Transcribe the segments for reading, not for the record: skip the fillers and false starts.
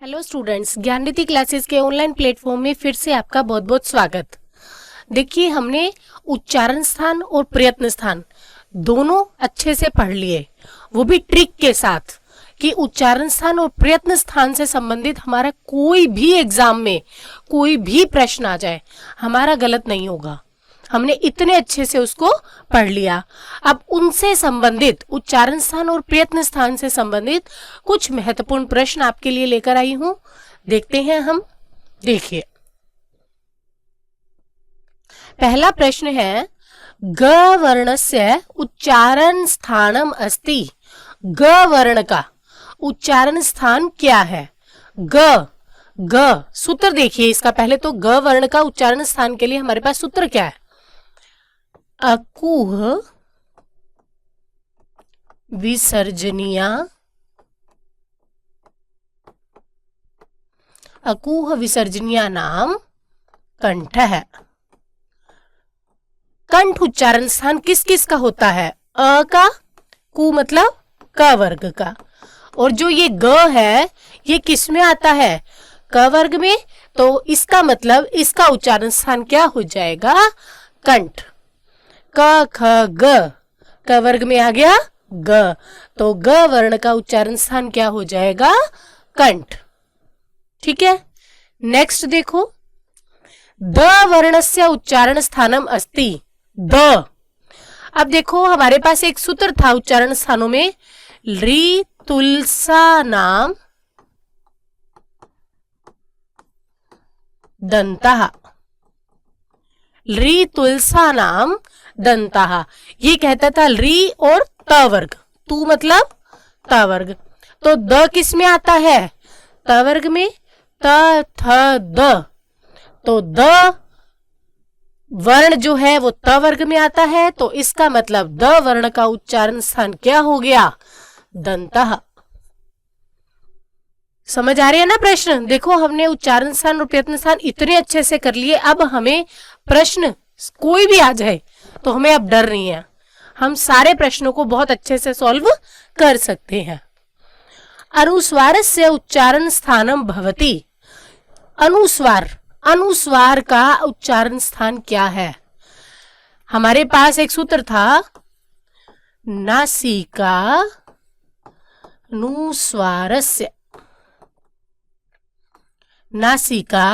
Hello students, ज्ञाननिधि classes के online platform में फिर से आपका बहुत बहुत स्वागत। देखिए, हमने उच्चारण स्थान और प्रयत्न स्थान दोनों अच्छे से पढ़ लिए, वो भी ट्रिक के साथ कि उच्चारण स्थान और प्रयत्न स्थान से संबंधित हमारा कोई भी एग्जाम में कोई भी प्रश्न आ जाए, हमारा गलत नहीं होगा। हमने इतने अच्छे से उसको पढ़ लिया। अब उनसे संबंधित उच्चारण स्थान और प्रयत्न स्थान से संबंधित कुछ महत्वपूर्ण प्रश्न आपके लिए लेकर आई हूं। देखते हैं हम। देखिए, पहला प्रश्न है, ग वर्णस्य उच्चारण स्थानम अस्ति। ग वर्ण का उच्चारण स्थान क्या है? ग सूत्र देखिए इसका। पहले तो ग वर्ण का उच्चारण स्थान के लिए हमारे पास सूत्र क्या है? अकुह विसर्जनीया। अकुह विसर्जनीया नाम कंठ है। कंठ उच्चारण स्थान किस किस का होता है? अ का, कु मतलब क वर्ग का, और जो ये ग है ये किस में आता है? क वर्ग में। तो इसका मतलब इसका उच्चारण स्थान क्या हो जाएगा? कंठ। क ख ग, क वर्ग में आ गया ग, तो ग वर्ण का उच्चारण स्थान क्या हो जाएगा? कंठ। ठीक है, नेक्स्ट देखो, द वर्णस्य उच्चारण स्थानम अस्ति। द, अब देखो हमारे पास एक सूत्र था उच्चारण स्थानों में, री तुलसा नाम दंता। री तुलसा नाम दंता, ये कहता था री और त वर्ग, तू मतलब त वर्ग। तो द किस में आता है? त वर्ग में। त थ द, तो द वर्ण जो है वो त वर्ग में आता है, तो इसका मतलब द वर्ण का उच्चारण स्थान क्या हो गया? दंता। समझ आ रही है ना प्रश्न? देखो, हमने उच्चारण स्थान और प्रयत्न स्थान इतने अच्छे से कर लिए। अब हमें प्रश्न कोई भी आ जाए तो हमें अब डर नहीं है, हम सारे प्रश्नों को बहुत अच्छे से सॉल्व कर सकते हैं। अनुस्वारस्य उच्चारण स्थानम भवति। अनुस्वार, अनुस्वार का उच्चारण स्थान क्या है? हमारे पास एक सूत्र था, नासिका अनुस्वारस्य। नासिका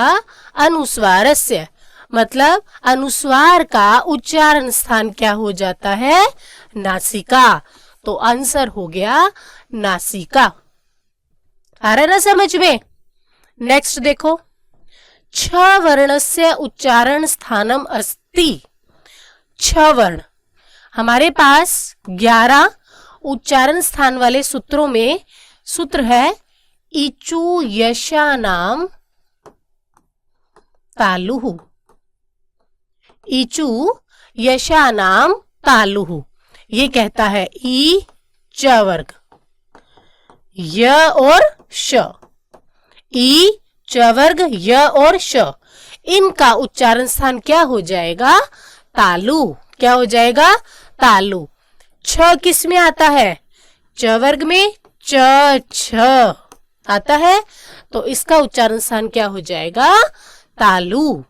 अनुस्वारस्य मतलब अनुस्वार का उच्चारण स्थान क्या हो जाता है? नासिका। तो आंसर हो गया नासिका। आ रहा ना समझ में? नेक्स्ट देखो, छ वर्णस्य उच्चारण स्थानम अस्ति। छ वर्ण, हमारे पास 11 उच्चारण स्थान वाले सूत्रों में सूत्र है, इचु यशा नाम तालुहु। इचु यशा नाम तालुहु, ये कहता है ई च वर्ग, य और श। ई च वर्ग, य और श, इनका उच्चारण स्थान क्या हो जाएगा? तालु। क्या हो जाएगा? तालु। छ किस में आता है? च वर्ग में। च छ आता है, तो इसका उच्चारण स्थान क्या हो जाएगा? तालु।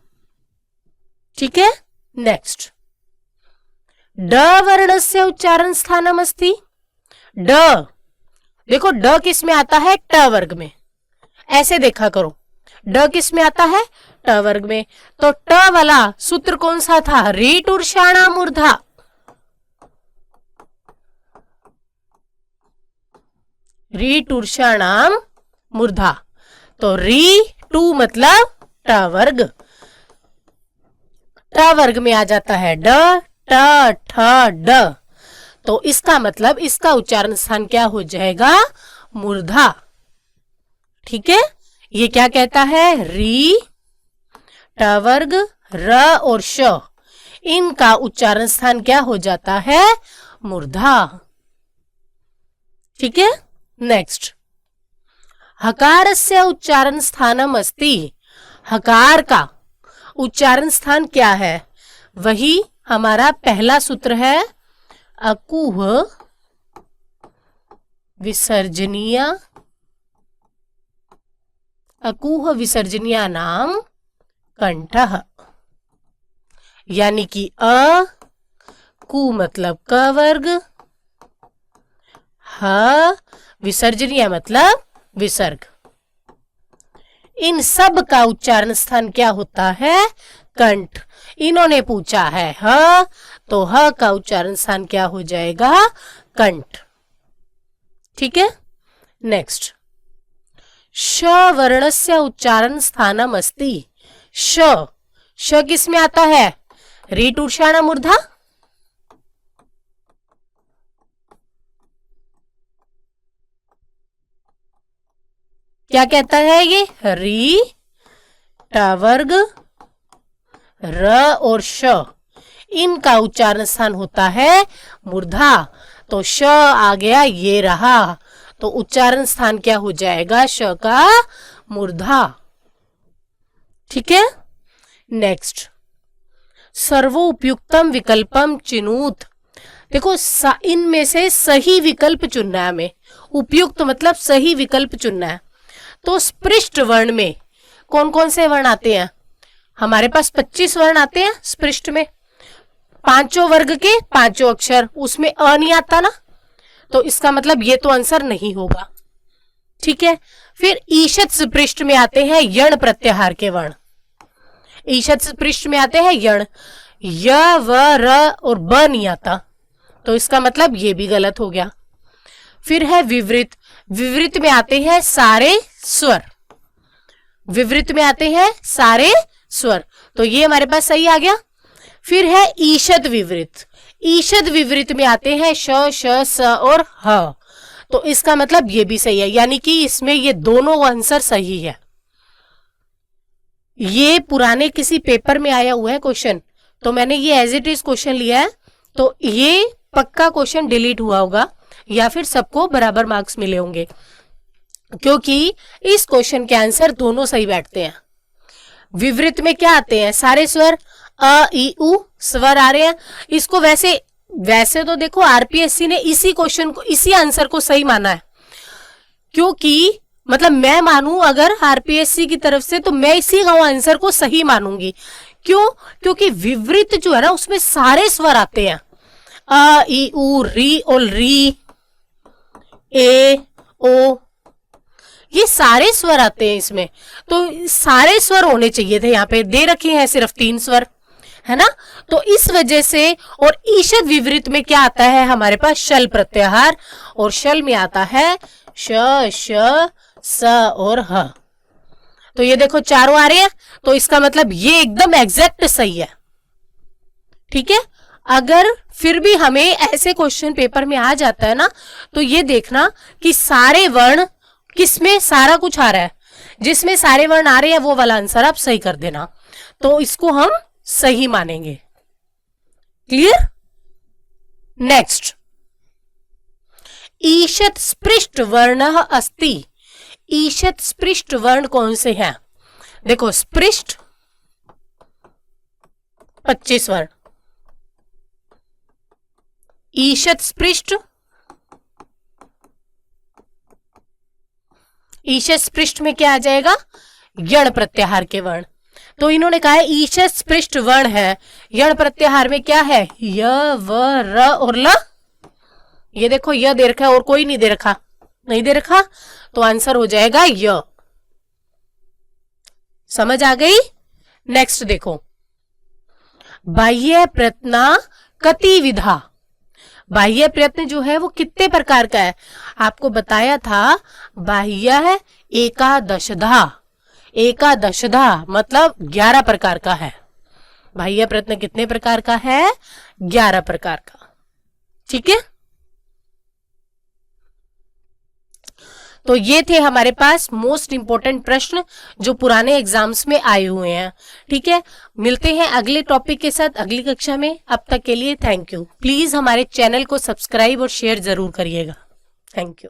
ठीक है, नेक्स्ट, ड वर्णस्य उच्चारण स्थानम अस्ति। ड, देखो ड किस में आता है? ट वर्ग में। ऐसे देखा करो, ड किस में आता है? ट वर्ग में। तो ट वाला सूत्र कौन सा था? री टूर्षाणा मूर्धा। री टूर्षाणाम मूर्धा, तो री टू मतलब ट वर्ग, ट वर्ग में आ जाता है ड, ट ठ ड, तो इसका मतलब इसका उच्चारण स्थान क्या हो जाएगा? मूर्धा। ठीक है, ये क्या कहता है? री, ट वर्ग, र और श, इनका उच्चारण स्थान क्या हो जाता है? मूर्धा। ठीक है, नेक्स्ट, हकारस्य उच्चारण स्थानम अस्ति। हकार का उच्चारण स्थान क्या है? वही हमारा पहला सूत्र है, अकुह विसर्जनीय अकुह विसर्जनीयानाम कंठः, यानी कि अ, कु मतलब क वर्ग, ह विसर्जनीय मतलब विसर्ग। इन सब का उच्चारण स्थान क्या होता है? कंठ। इन्होंने पूछा है ह, तो ह का उच्चारण स्थान क्या हो जाएगा? कंठ। ठीक है, नेक्स्ट, श वर्णस्य उच्चारण स्थानम अस्ति। श किस में आता है? रीट ऊर्षाण मूर्धा। क्या कहता है ये? री, ट वर्ग, र और श, इनका उच्चारण स्थान होता है मूर्धा। तो श आ गया, ये रहा, तो उच्चारण स्थान क्या हो जाएगा? श का मूर्धा। ठीक है, नेक्स्ट, सर्वो उपयुक्तम विकल्पम चिनुत। देखो इनमें से सही विकल्प चुनना है हमें। उपयुक्त मतलब सही विकल्प चुनना है। तो स्पृष्ट वर्ण में कौन कौन से वर्ण आते हैं? हमारे पास 25 वर्ण आते हैं स्पृष्ट में, पांचों वर्ग के पांचों अक्षर, उसमें अ नहीं आता ना, तो इसका मतलब ये तो आंसर नहीं होगा। ठीक है, फिर ईशत स्पृष्ट में आते हैं यण प्रत्याहार के वर्ण। ईशत स्पृष्ट में आते हैं यण, य व र और ब नहीं आता, तो इसका मतलब ये भी गलत हो गया। फिर है विवृत। विवृत में आते हैं सारे स्वर, विवृत में आते हैं सारे स्वर, तो ये हमारे पास सही आ गया। फिर है ईशद विवृत। ईशद विवृत में आते हैं श, श, स और ह, तो इसका मतलब ये भी सही है, यानी कि इसमें ये दोनों आंसर सही है। ये पुराने किसी पेपर में आया हुआ है क्वेश्चन, तो मैंने ये एज इट इज क्वेश्चन लिया है, तो ये पक्का क्वेश्चन डिलीट हुआ होगा या फिर सबको बराबर मार्क्स मिले होंगे, क्योंकि इस क्वेश्चन के आंसर दोनों सही बैठते हैं। विवृत में क्या आते हैं? सारे स्वर, अ ई उ स्वर आ रहे हैं। इसको वैसे तो देखो आरपीएससी ने इसी क्वेश्चन को, इसी आंसर को सही माना है, क्योंकि मतलब मैं मानूं अगर आरपीएससी की तरफ से, तो मैं इसी आंसर को सही मानूंगी। क्यों? क्योंकि विवृत जो है ना, उसमें सारे स्वर आते हैं, अ ई उ री और री, ए ओ, ये सारे स्वर आते हैं इसमें, तो सारे स्वर होने चाहिए थे। यहाँ पे दे रखे हैं सिर्फ 3 स्वर, है ना, तो इस वजह से। और ईशद विवृत में क्या आता है हमारे पास? शल प्रत्याहार, और शल में आता है श, श, स और ह। तो ये देखो चारों आ रहे हैं, तो इसका मतलब ये एकदम एग्जैक्ट सही है। ठीक है, अगर फिर भी हमें ऐसे क्वेश्चन पेपर में आ जाता है ना, तो ये देखना कि सारे वर्ण किसमें सारा कुछ आ रहा है, जिसमें सारे वर्ण आ रहे हैं वो वाला आंसर आप सही कर देना, तो इसको हम सही मानेंगे। क्लियर? नेक्स्ट, ईशत स्पृष्ट वर्ण अस्ति। ईशत स्पृष्ट वर्ण कौन से हैं? देखो स्पृष्ट 25 वर्ण, ईशत स्पृष्ट, ईशत स्पृष्ट में क्या आ जाएगा? यण प्रत्याहार के वर्ण। तो इन्होंने कहा है ईशत स्पृष्ट वर्ण है, यण प्रत्याहार में क्या है? य व र और ल। ये देखो य दे रखा है और कोई नहीं दे रखा, नहीं दे रखा, तो आंसर हो जाएगा य। समझ आ गई? नेक्स्ट देखो, बाह्य प्रयत्न कति विधा। बाह्य प्रयत्न जो है वो कितने प्रकार का है? आपको बताया था, बाह्य एकादशधा, एकादशधा मतलब 11 प्रकार का है। बाह्य प्रयत्न कितने प्रकार का है? 11 प्रकार का। ठीक है, तो ये थे हमारे पास मोस्ट इंपोर्टेंट प्रश्न जो पुराने एग्जाम्स में आए हुए हैं। ठीक है, मिलते हैं अगले टॉपिक के साथ अगली कक्षा में। अब तक के लिए थैंक यू। प्लीज हमारे चैनल को सब्सक्राइब और शेयर जरूर करिएगा। Thank you.